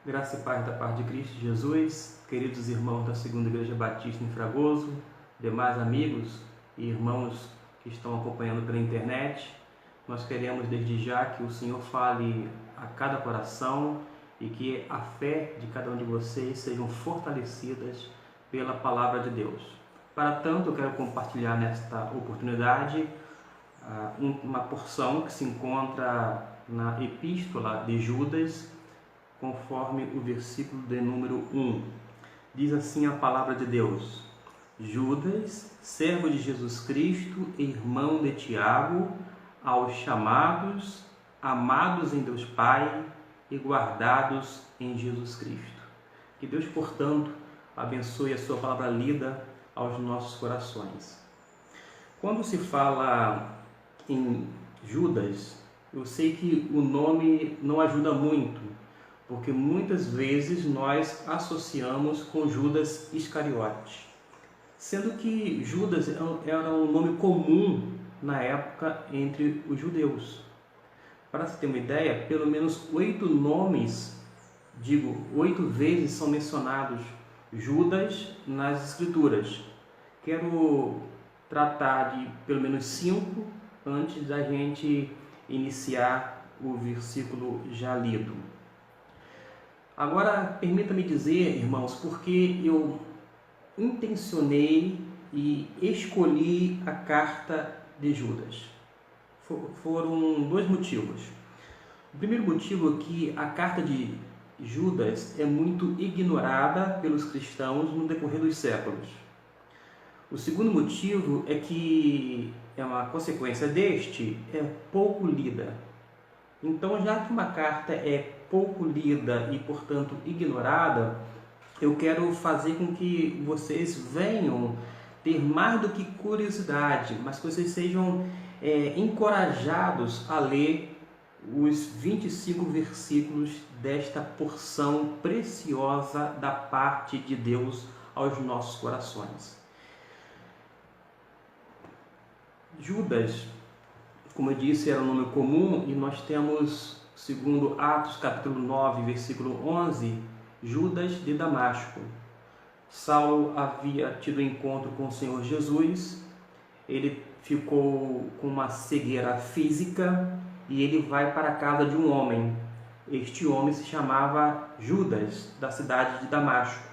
Graça e paz da parte de Cristo Jesus, queridos irmãos da Segunda Igreja Batista em Fragoso, demais amigos e irmãos que estão acompanhando pela internet, nós queremos desde já que o Senhor fale a cada coração e que a fé de cada um de vocês sejam fortalecidas pela palavra de Deus. Para tanto, eu quero compartilhar nesta oportunidade uma porção que se encontra na Epístola de Judas, conforme o versículo de número 1. Diz assim a palavra de Deus: Judas, servo de Jesus Cristo, irmão de Tiago, aos chamados, amados em Deus Pai e guardados em Jesus Cristo. Que Deus, portanto, abençoe a sua palavra lida aos nossos corações. Quando se fala em Judas, eu sei que o nome não ajuda muito, porque muitas vezes nós associamos com Judas Iscariote, sendo que Judas era um nome comum na época entre os judeus. Para se ter uma ideia, pelo menos 8 vezes são mencionados Judas nas Escrituras. Quero tratar de pelo menos 5 antes da gente iniciar o versículo já lido. Agora, permita-me dizer, irmãos, porque eu intencionei e escolhi a carta de Judas. Foram 2 motivos. O primeiro motivo é que a carta de Judas é muito ignorada pelos cristãos no decorrer dos séculos. O segundo motivo é que é uma consequência deste, é pouco lida. Então, já que uma carta é pouco lida e, portanto, ignorada, eu quero fazer com que vocês venham ter mais do que curiosidade, mas que vocês sejam encorajados a ler os 25 versículos desta porção preciosa da parte de Deus aos nossos corações. Judas, como eu disse, era um nome comum, e nós temos, segundo Atos capítulo 9, versículo 11, Judas de Damasco. Saulo havia tido encontro com o Senhor Jesus, ele ficou com uma cegueira física e ele vai para a casa de um homem. Este homem se chamava Judas, da cidade de Damasco.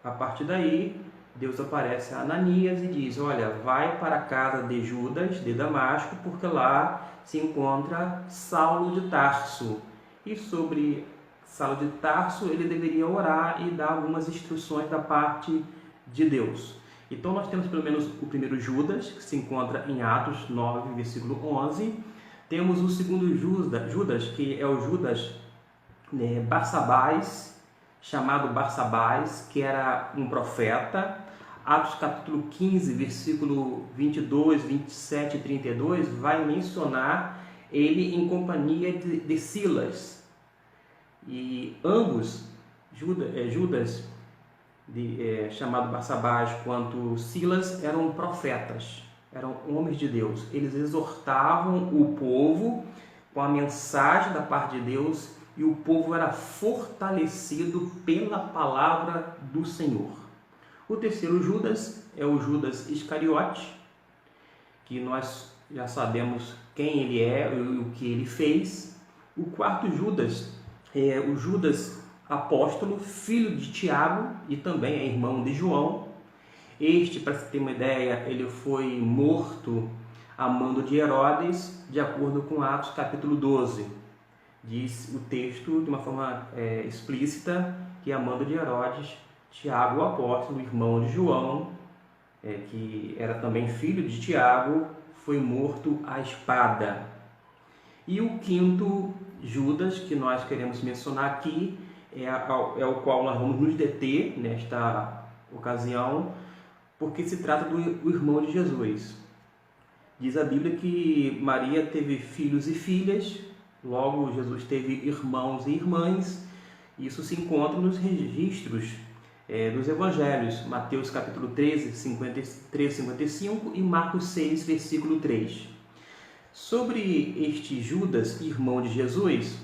A partir daí, Deus aparece a Ananias e diz: olha, vai para a casa de Judas de Damasco, porque lá se encontra Saulo de Tarso. E sobre Saulo de Tarso ele deveria orar e dar algumas instruções da parte de Deus. Então nós temos pelo menos o primeiro Judas, que se encontra em Atos 9, versículo 11. Temos o segundo Judas, que é o Judas Barsabás, chamado Barsabás, que era um profeta. Atos capítulo 15, versículo 22, 27 e 32, vai mencionar ele em companhia de Silas. E ambos, Judas, chamado Barsabás, quanto Silas, eram profetas, eram homens de Deus. Eles exortavam o povo com a mensagem da parte de Deus, e o povo era fortalecido pela palavra do Senhor. O terceiro Judas é o Judas Iscariote, que nós já sabemos quem ele é e o que ele fez. O quarto Judas é o Judas apóstolo, filho de Tiago e também é irmão de João. Este, para você ter uma ideia, ele foi morto a mando de Herodes, de acordo com Atos capítulo 12. Diz o texto de uma forma explícita que a mando de Herodes, Tiago, o apóstolo, irmão de João, que era também filho de Tiago, foi morto à espada. E o quinto Judas, que nós queremos mencionar aqui, é o qual nós vamos nos deter nesta ocasião, porque se trata do irmão de Jesus. Diz a Bíblia que Maria teve filhos e filhas, logo Jesus teve irmãos e irmãs. Isso se encontra nos registros dos evangelhos, Mateus capítulo 13, 53, 55 e Marcos 6, versículo 3. Sobre este Judas, irmão de Jesus,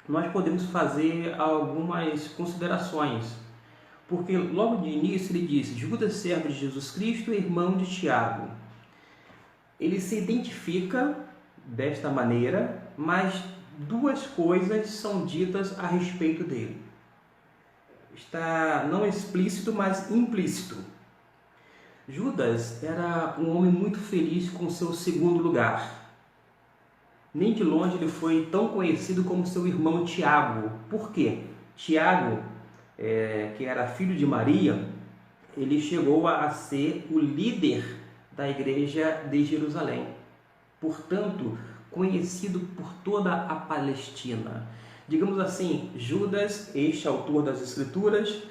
nós podemos fazer algumas considerações. Porque logo de início ele disse: Judas, servo de Jesus Cristo, irmão de Tiago. Ele se identifica desta maneira, mas duas coisas são ditas a respeito dele. Está não explícito, mas implícito. Judas era um homem muito feliz com seu segundo lugar. Nem de longe ele foi tão conhecido como seu irmão Tiago. Por quê? Tiago, que era filho de Maria, ele chegou a ser o líder da igreja de Jerusalém. Portanto, conhecido por toda a Palestina. Digamos assim, Judas, este autor das Escrituras,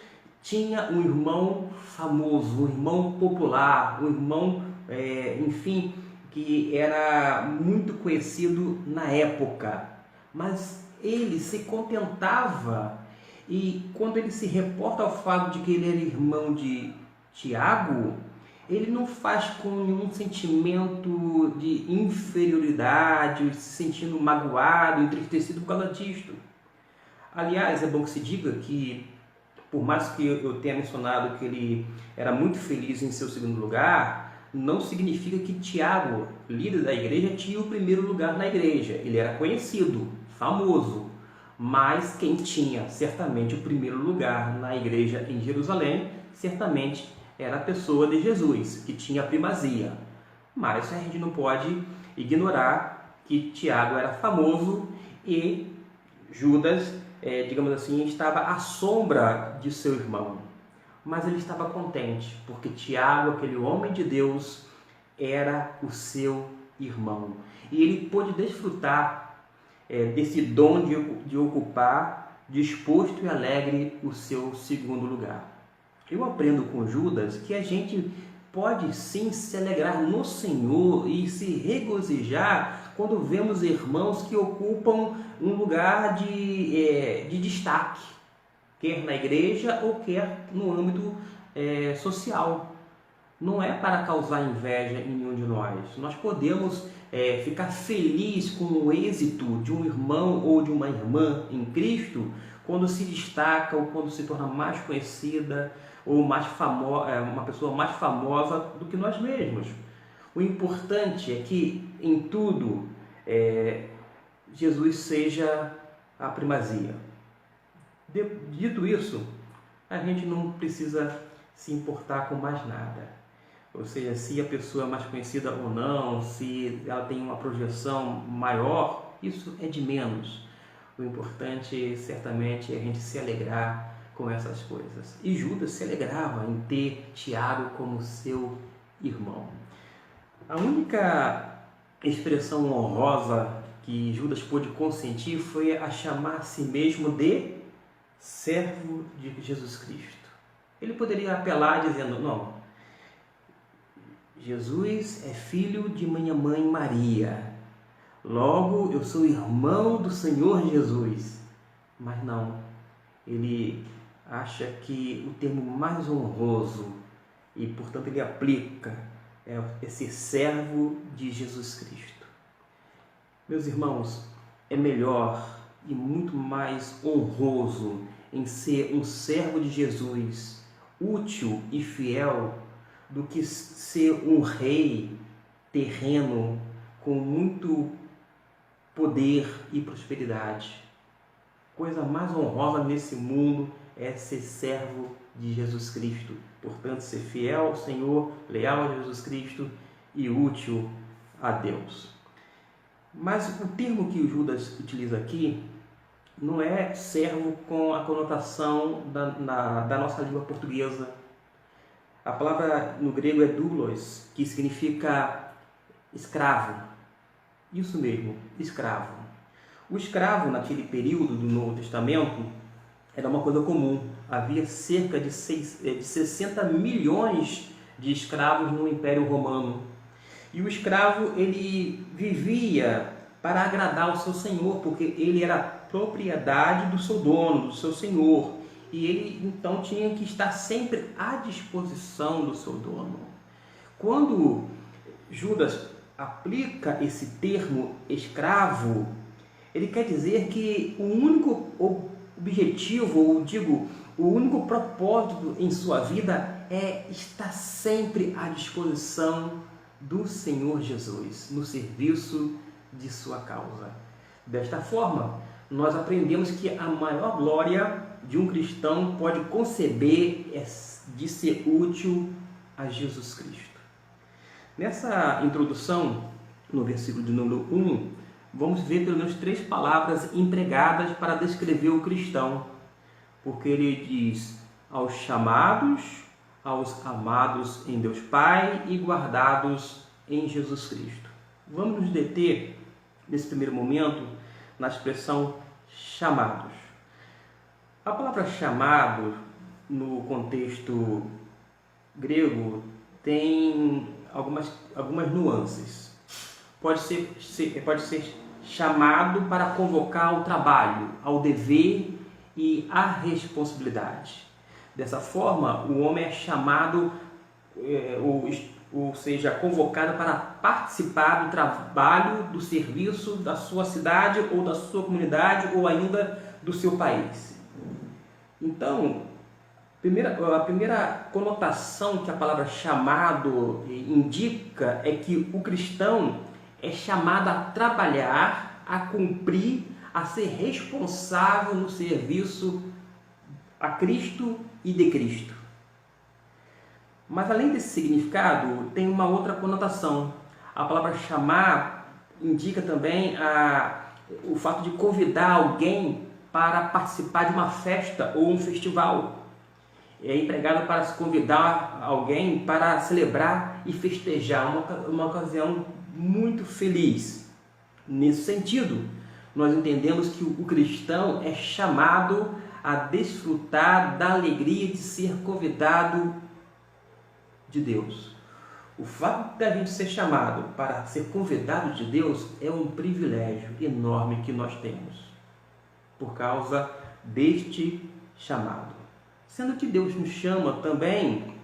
tinha um irmão famoso, um irmão popular, um irmão, enfim, que era muito conhecido na época. Mas ele se contentava, e quando ele se reporta ao fato de que ele era irmão de Tiago, ele não faz com nenhum sentimento de inferioridade, se sentindo magoado, entristecido por causa disto. Aliás, é bom que se diga que, por mais que eu tenha mencionado que ele era muito feliz em seu segundo lugar, não significa que Tiago, líder da igreja, tinha o primeiro lugar na igreja. Ele era conhecido, famoso, mas quem tinha certamente o primeiro lugar na igreja em Jerusalém, certamente era a pessoa de Jesus, que tinha a primazia. Mas a gente não pode ignorar que Tiago era famoso e Judas, digamos assim, estava à sombra de seu irmão. Mas ele estava contente, porque Tiago, aquele homem de Deus, era o seu irmão. E ele pôde desfrutar desse dom de ocupar, disposto e alegre, o seu segundo lugar. Eu aprendo com Judas que a gente pode sim se alegrar no Senhor e se regozijar quando vemos irmãos que ocupam um lugar de destaque, quer na igreja ou quer no âmbito social. Não é para causar inveja em nenhum de nós. Nós podemos ficar felizes com o êxito de um irmão ou de uma irmã em Cristo quando se destaca ou quando se torna mais conhecida ou mais uma pessoa mais famosa do que nós mesmos. O importante é que em tudo Jesus seja a primazia. Dito isso, a gente não precisa se importar com mais nada. Ou seja, se a pessoa é mais conhecida ou não, se ela tem uma projeção maior, isso é de menos. O importante, certamente, é a gente se alegrar com essas coisas. E Judas se alegrava em ter Tiago como seu irmão. A única expressão honrosa que Judas pôde consentir foi a chamar a si mesmo de servo de Jesus Cristo. Ele poderia apelar dizendo: não, Jesus é filho de minha mãe Maria, logo eu sou irmão do Senhor Jesus. Mas não, ele acha que o termo mais honroso, e portanto ele aplica, é ser servo de Jesus Cristo. Meus irmãos, é melhor e muito mais honroso em ser um servo de Jesus, útil e fiel, do que ser um rei terreno com muito poder e prosperidade. Coisa mais honrosa nesse mundo é ser servo de Jesus Cristo. Portanto, ser fiel ao Senhor, leal a Jesus Cristo e útil a Deus. Mas o termo que o Judas utiliza aqui não é servo com a conotação da nossa língua portuguesa. A palavra no grego é doulos, que significa escravo. Isso mesmo, escravo. O escravo, naquele período do Novo Testamento, era uma coisa comum. Havia cerca de 60 milhões de escravos no Império Romano. E o escravo, ele vivia para agradar o seu senhor, porque ele era propriedade do seu dono, do seu senhor. E ele, então, tinha que estar sempre à disposição do seu dono. Quando Judas aplica esse termo escravo, Ele quer dizer que o único objetivo, ou digo, o único propósito em sua vida é estar sempre à disposição do Senhor Jesus, no serviço de sua causa. Desta forma, nós aprendemos que a maior glória de um cristão pode conceber é de ser útil a Jesus Cristo. Nessa introdução, no versículo de número 1, vamos ver pelo menos 3 palavras empregadas para descrever o cristão, porque ele diz aos chamados, aos amados em Deus Pai e guardados em Jesus Cristo. Vamos nos deter, nesse primeiro momento, na expressão chamados. A palavra chamado, no contexto grego, tem algumas nuances. Pode ser chamado para convocar ao trabalho, ao dever e à responsabilidade. Dessa forma, o homem é chamado, ou seja, convocado para participar do trabalho, do serviço da sua cidade ou da sua comunidade ou ainda do seu país. Então, a primeira conotação que a palavra chamado indica é que o cristão é chamado a trabalhar, a cumprir, a ser responsável no serviço a Cristo e de Cristo. Mas além desse significado, tem uma outra conotação. A palavra chamar indica também o fato de convidar alguém para participar de uma festa ou um festival. É empregado para se convidar alguém para celebrar e festejar uma ocasião muito feliz. Nesse sentido, nós entendemos que o cristão é chamado a desfrutar da alegria de ser convidado de Deus. O fato de a gente ser chamado para ser convidado de Deus é um privilégio enorme que nós temos, por causa deste chamado. Sendo que Deus nos chama também,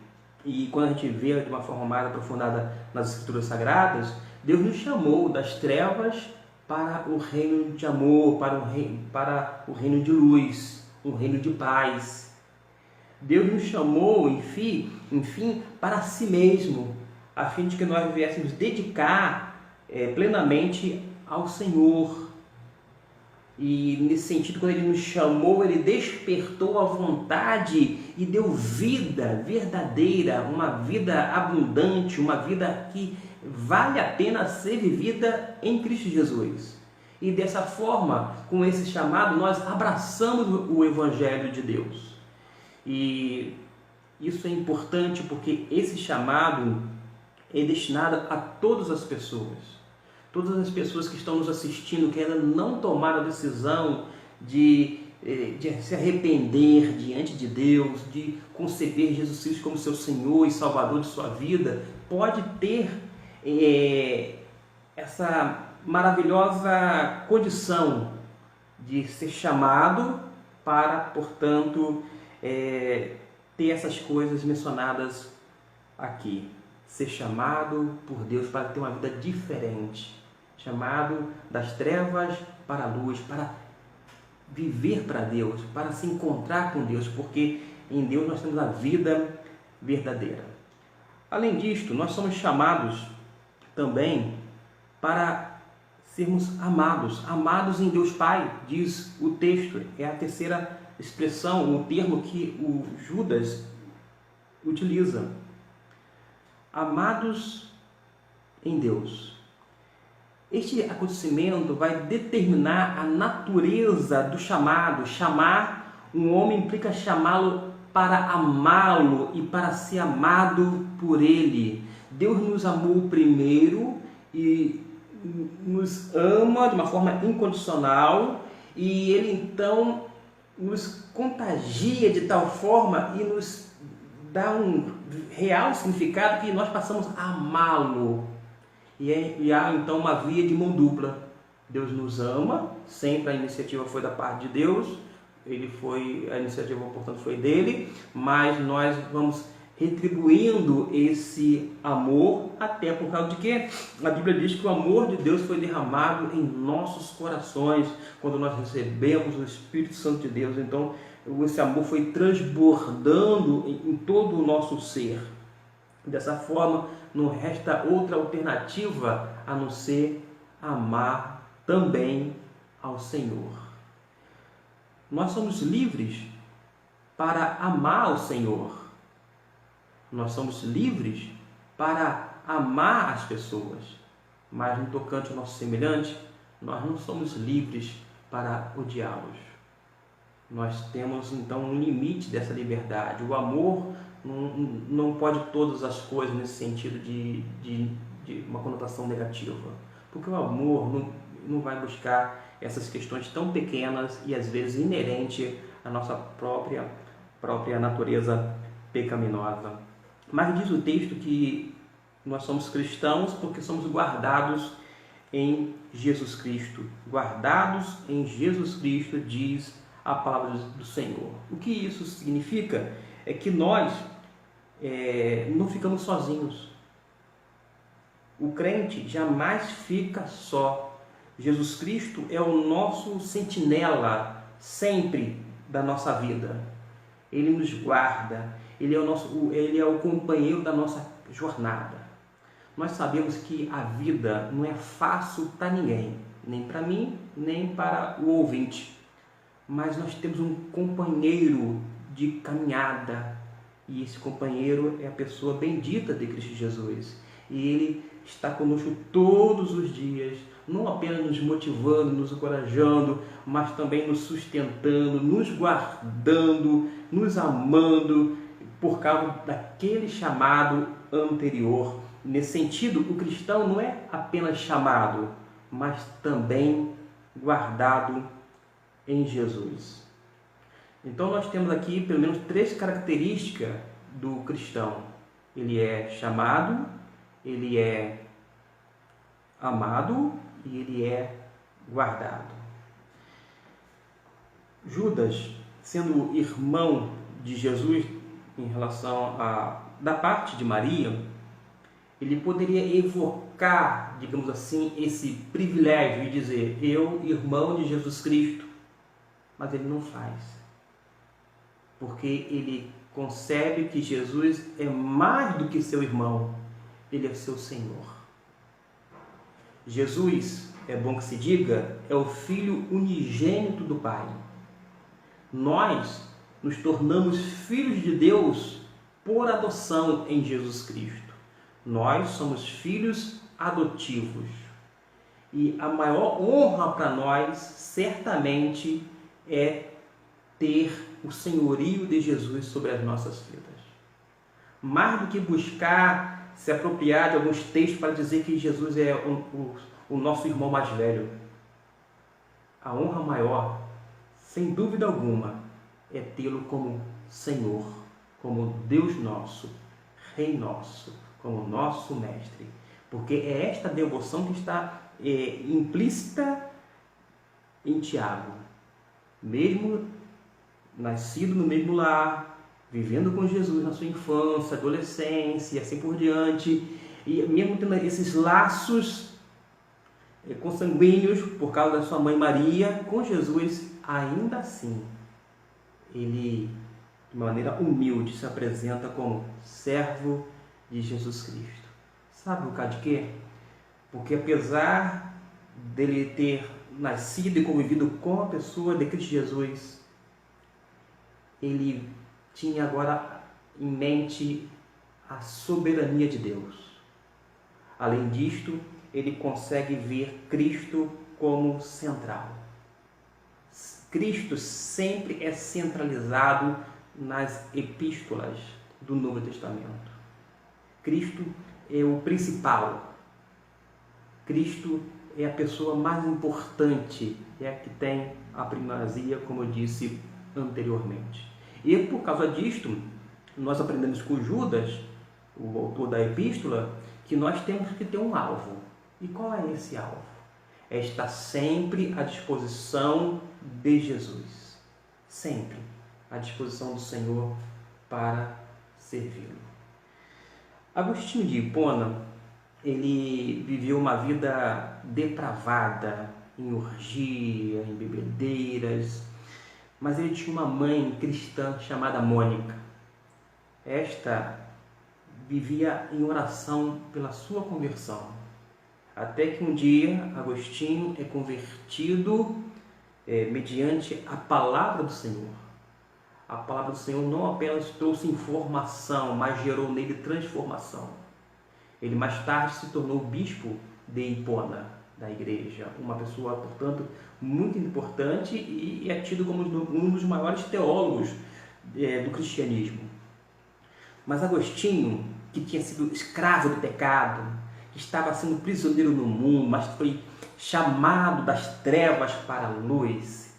e quando a gente vê de uma forma mais aprofundada nas Escrituras Sagradas, Deus nos chamou das trevas para o reino de amor, para o reino de luz, um reino de paz. Deus nos chamou, enfim, para si mesmo, a fim de que nós viéssemos dedicar plenamente ao Senhor. E nesse sentido, quando Ele nos chamou, Ele despertou a vontade e deu vida verdadeira, uma vida abundante, uma vida que vale a pena ser vivida em Cristo Jesus. E dessa forma, com esse chamado, nós abraçamos o Evangelho de Deus. E isso é importante porque esse chamado é destinado a todas as pessoas. Todas as pessoas que estão nos assistindo, que ainda não tomaram a decisão de se arrepender diante de Deus, de conceber Jesus Cristo como seu Senhor e Salvador de sua vida, pode ter essa maravilhosa condição de ser chamado para, portanto, ter essas coisas mencionadas aqui. Ser chamado por Deus para ter uma vida diferente. Chamado das trevas para a luz, para viver para Deus, para se encontrar com Deus, porque em Deus nós temos a vida verdadeira. Além disto, nós somos chamados também para sermos amados em Deus Pai, diz o texto. É a terceira expressão, o termo que o Judas utiliza. Amados em Deus. Este acontecimento vai determinar a natureza do chamado. Chamar um homem implica chamá-lo para amá-lo e para ser amado por Ele. Deus nos amou primeiro e nos ama de uma forma incondicional, e Ele então nos contagia de tal forma e nos dá um real significado que nós passamos a amá-lo. E há então uma via de mão dupla. Deus nos ama, sempre a iniciativa foi da parte de Deus, a iniciativa, portanto, foi dele, mas nós vamos retribuindo esse amor, até por causa de que a Bíblia diz que o amor de Deus foi derramado em nossos corações quando nós recebemos o Espírito Santo de Deus. Então, esse amor foi transbordando em todo o nosso ser. Dessa forma, não resta outra alternativa a não ser amar também ao Senhor. Nós somos livres para amar o Senhor. Nós somos livres para amar as pessoas, mas no tocante ao nosso semelhante, nós não somos livres para odiá-los. Nós temos então um limite dessa liberdade. O amor não pode todas as coisas nesse sentido de uma conotação negativa, porque o amor não vai buscar essas questões tão pequenas e às vezes inerentes à nossa própria natureza pecaminosa. Mas diz o texto que nós somos cristãos porque somos guardados em Jesus Cristo. Guardados em Jesus Cristo, diz a palavra do Senhor. O que isso significa? É que nós não ficamos sozinhos. O crente jamais fica só. Jesus Cristo é o nosso sentinela sempre da nossa vida. Ele nos guarda, ele é o companheiro da nossa jornada. Nós sabemos que a vida não é fácil para ninguém, nem para mim, nem para o ouvinte. Mas nós temos um companheiro de caminhada, e esse companheiro é a pessoa bendita de Cristo Jesus. E Ele está conosco todos os dias, não apenas nos motivando, nos encorajando, mas também nos sustentando, nos guardando, nos amando, por causa daquele chamado anterior. Nesse sentido, o cristão não é apenas chamado, mas também guardado em Jesus. Então nós temos aqui pelo menos 3 características do cristão. Ele é chamado, ele é amado e ele é guardado. Judas, sendo irmão de Jesus em relação da parte de Maria, ele poderia evocar, digamos assim, esse privilégio de dizer: eu, irmão de Jesus Cristo, mas ele não faz, porque ele concebe que Jesus é mais do que seu irmão, ele é seu Senhor. Jesus, é bom que se diga, é o Filho unigênito do Pai. Nós nos tornamos filhos de Deus por adoção em Jesus Cristo. Nós somos filhos adotivos. E a maior honra para nós, certamente, é ter o senhorio de Jesus sobre as nossas vidas. Mais do que buscar se apropriar de alguns textos para dizer que Jesus é o nosso irmão mais velho. A honra maior, sem dúvida alguma, é tê-lo como Senhor, como Deus nosso, Rei nosso, como nosso Mestre. Porque é esta devoção que está implícita em Tiago. Mesmo nascido no mesmo lar, vivendo com Jesus na sua infância, adolescência e assim por diante, e mesmo tendo esses laços consanguíneos por causa da sua mãe Maria, com Jesus, ainda assim, ele, de maneira humilde, se apresenta como servo de Jesus Cristo. Sabe por causa de quê? Porque apesar dele ter nascido e convivido com a pessoa de Cristo Jesus, ele tinha agora em mente a soberania de Deus. Além disto, ele consegue ver Cristo como central. Cristo sempre é centralizado nas epístolas do Novo Testamento. Cristo é o principal. Cristo é a pessoa mais importante, é a que tem a primazia, como eu disse anteriormente. E por causa disto, nós aprendemos com Judas, o autor da epístola, que nós temos que ter um alvo. E qual é esse alvo? É estar sempre à disposição de Jesus. Sempre à disposição do Senhor para servi-lo. Agostinho de Hipona, ele viveu uma vida depravada, em orgia, em bebedeiras, mas ele tinha uma mãe cristã chamada Mônica. Esta vivia em oração pela sua conversão, até que um dia Agostinho é convertido mediante a palavra do Senhor. A palavra do Senhor não apenas trouxe informação, mas gerou nele transformação. Ele mais tarde se tornou bispo de Hipona, da igreja, uma pessoa, portanto, muito importante e é tido como um dos maiores teólogos do cristianismo. Mas Agostinho, que tinha sido escravo do pecado, que estava sendo prisioneiro no mundo, mas foi chamado das trevas para a luz,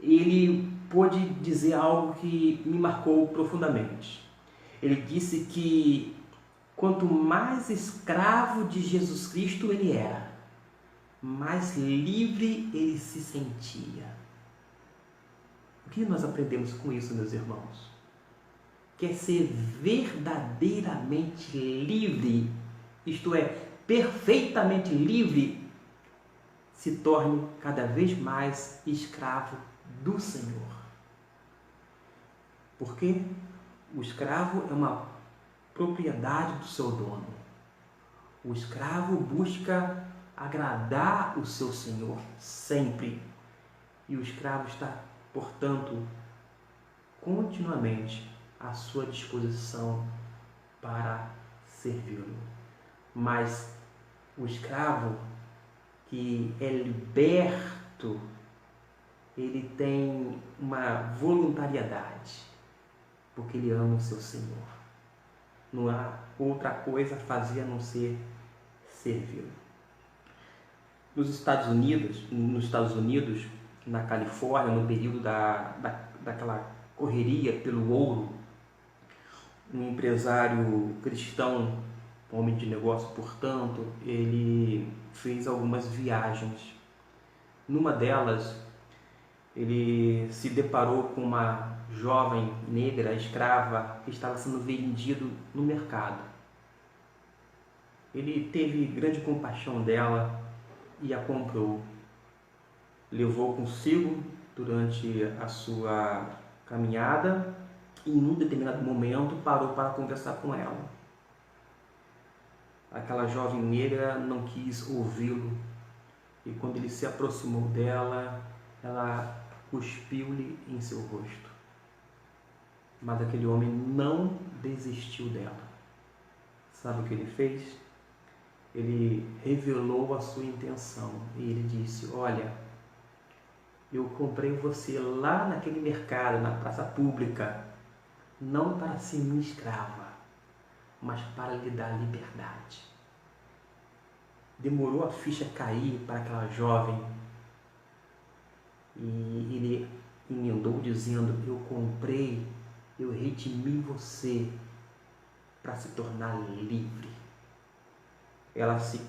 ele pôde dizer algo que me marcou profundamente. Ele disse que quanto mais escravo de Jesus Cristo ele era, mais livre ele se sentia. O que nós aprendemos com isso, meus irmãos? Quer ser verdadeiramente livre, isto é, perfeitamente livre, se torne cada vez mais escravo do Senhor. Porque o escravo é uma propriedade do seu dono. O escravo busca agradar o seu senhor sempre. E o escravo está, portanto, continuamente à sua disposição para servi-lo. Mas o escravo que é liberto, ele tem uma voluntariedade, porque ele ama o seu senhor. Não há outra coisa a fazer a não ser servi-lo. Nos Estados Unidos, na Califórnia, no período daquela correria pelo ouro, um empresário cristão, homem de negócio, portanto, ele fez algumas viagens. Numa delas, ele se deparou com uma jovem negra, escrava, que estava sendo vendido no mercado. Ele teve grande compaixão dela e a comprou. Levou consigo durante a sua caminhada e em um determinado momento parou para conversar com ela. Aquela jovem negra não quis ouvi-lo e quando ele se aproximou dela, ela cuspiu-lhe em seu rosto. Mas aquele homem não desistiu dela. Sabe o que ele fez? Ele revelou a sua intenção e ele disse: olha, eu comprei você lá naquele mercado, na praça pública, não para ser minha escrava, mas para lhe dar liberdade. Demorou a ficha cair para aquela jovem e ele emendou dizendo: eu redimi você para se tornar livre. Ela se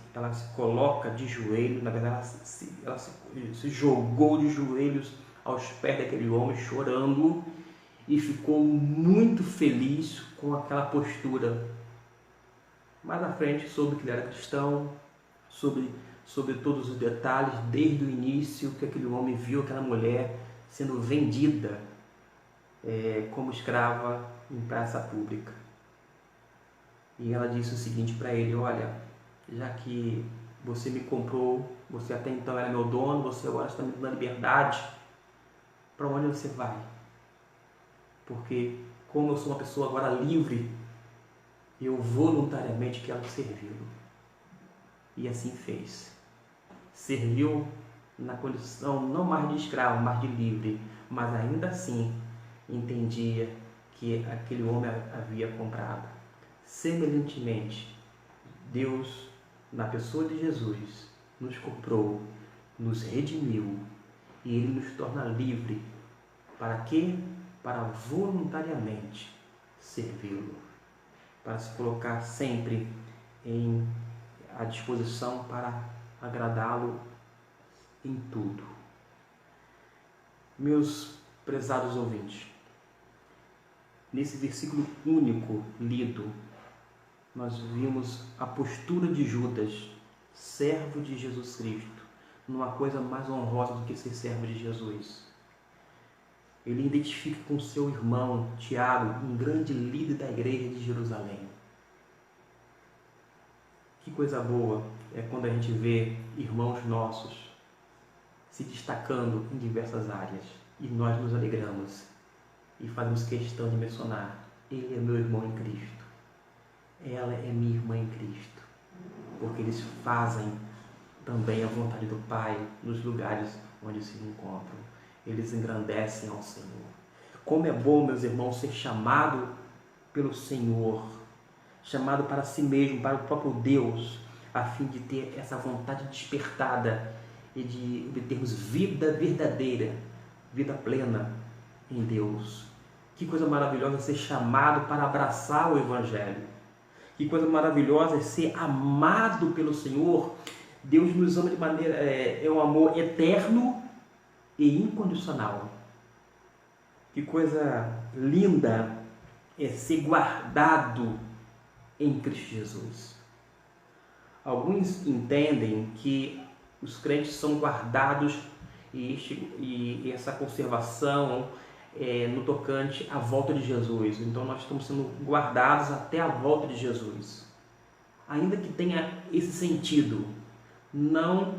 coloca de joelho, na verdade ela se jogou de joelhos aos pés daquele homem, chorando, e ficou muito feliz com aquela postura. Mais à frente soube que ele era cristão, sobre todos os detalhes, desde o início que aquele homem viu aquela mulher sendo vendida como escrava em praça pública. E ela disse o seguinte para ele: olha, já que você me comprou, você até então era meu dono, você agora está me dando liberdade, para onde você vai? Porque como eu sou uma pessoa agora livre, eu voluntariamente quero servi-lo. E assim fez. Serviu na condição não mais de escravo, mas de livre, mas ainda assim entendia que aquele homem havia comprado. Semelhantemente, Deus, na pessoa de Jesus, nos comprou, nos redimiu e Ele nos torna livre. Para quê? Para voluntariamente servi-lo, para se colocar sempre à disposição para agradá-lo em tudo. Meus prezados ouvintes, nesse versículo único lido, nós vimos a postura de Judas, servo de Jesus Cristo, numa coisa mais honrosa do que ser servo de Jesus. Ele identifica com seu irmão Tiago, um grande líder da igreja de Jerusalém. Que coisa boa é quando a gente vê irmãos nossos se destacando em diversas áreas e nós nos alegramos e fazemos questão de mencionar: ele é meu irmão em Cristo, ela é minha irmã em Cristo, porque eles fazem também a vontade do Pai nos lugares onde se encontram. Eles engrandecem ao Senhor. Como é bom, meus irmãos, ser chamado pelo Senhor, chamado para si mesmo, para o próprio Deus, a fim de ter essa vontade despertada e de obtermos vida verdadeira, vida plena em Deus. Que coisa maravilhosa ser chamado para abraçar o Evangelho. Que coisa maravilhosa é ser amado pelo Senhor. Deus nos ama de maneira, é um amor eterno e incondicional. Que coisa linda é ser guardado em Cristo Jesus. Alguns entendem que os crentes são guardados e essa conservação no tocante à volta de Jesus. Então nós estamos sendo guardados até a volta de Jesus. Ainda que tenha esse sentido, não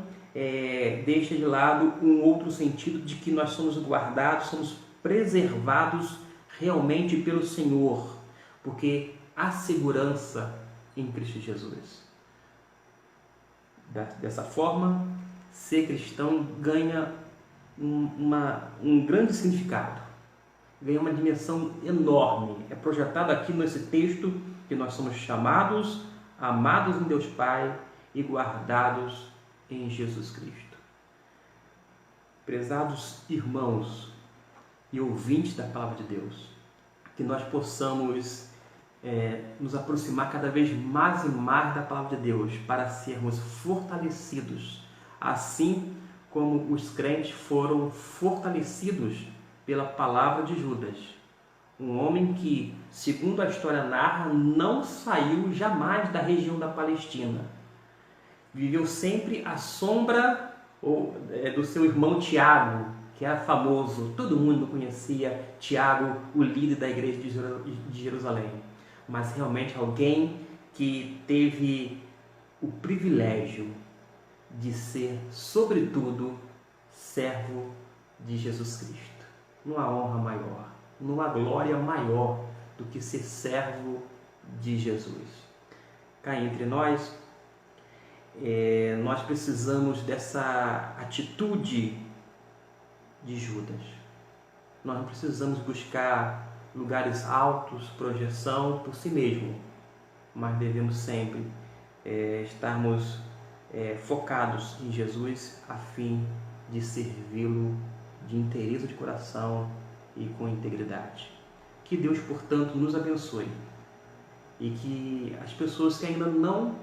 deixa de lado um outro sentido de que nós somos guardados, somos preservados realmente pelo Senhor, porque há segurança em Cristo Jesus. Dessa forma, ser cristão ganha um grande significado, ganha uma dimensão enorme. É projetado aqui nesse texto que nós somos chamados, amados em Deus Pai e guardados em Jesus Cristo. Prezados irmãos e ouvintes da Palavra de Deus, que nós possamos nos aproximar cada vez mais e mais da Palavra de Deus para sermos fortalecidos, assim como os crentes foram fortalecidos pela palavra de Judas, um homem que, segundo a história narra, não saiu jamais da região da Palestina. Viveu sempre à sombra do seu irmão Tiago, que era famoso, todo mundo conhecia Tiago, o líder da igreja de Jerusalém. Mas realmente alguém que teve o privilégio de ser, sobretudo, servo de Jesus Cristo. Não há honra maior, não há glória maior do que ser servo de Jesus. Cá entre nós, nós precisamos dessa atitude de Judas. Nós não precisamos buscar lugares altos, projeção por si mesmo, mas devemos sempre estarmos focados em Jesus a fim de servi-lo de inteireza de coração e com integridade. Que Deus, portanto, nos abençoe e que as pessoas que ainda não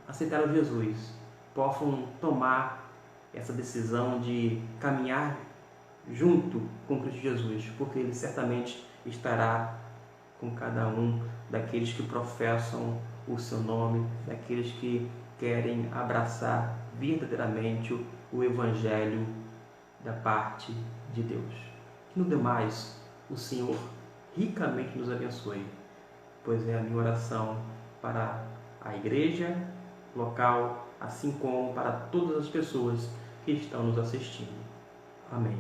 aceitaram Jesus possam tomar essa decisão de caminhar junto com Cristo Jesus, porque Ele certamente estará com cada um daqueles que professam o seu nome, daqueles que querem abraçar verdadeiramente o Evangelho da parte de Deus. Que no demais o Senhor ricamente nos abençoe, pois é a minha oração para a igreja local, assim como para todas as pessoas que estão nos assistindo. Amém.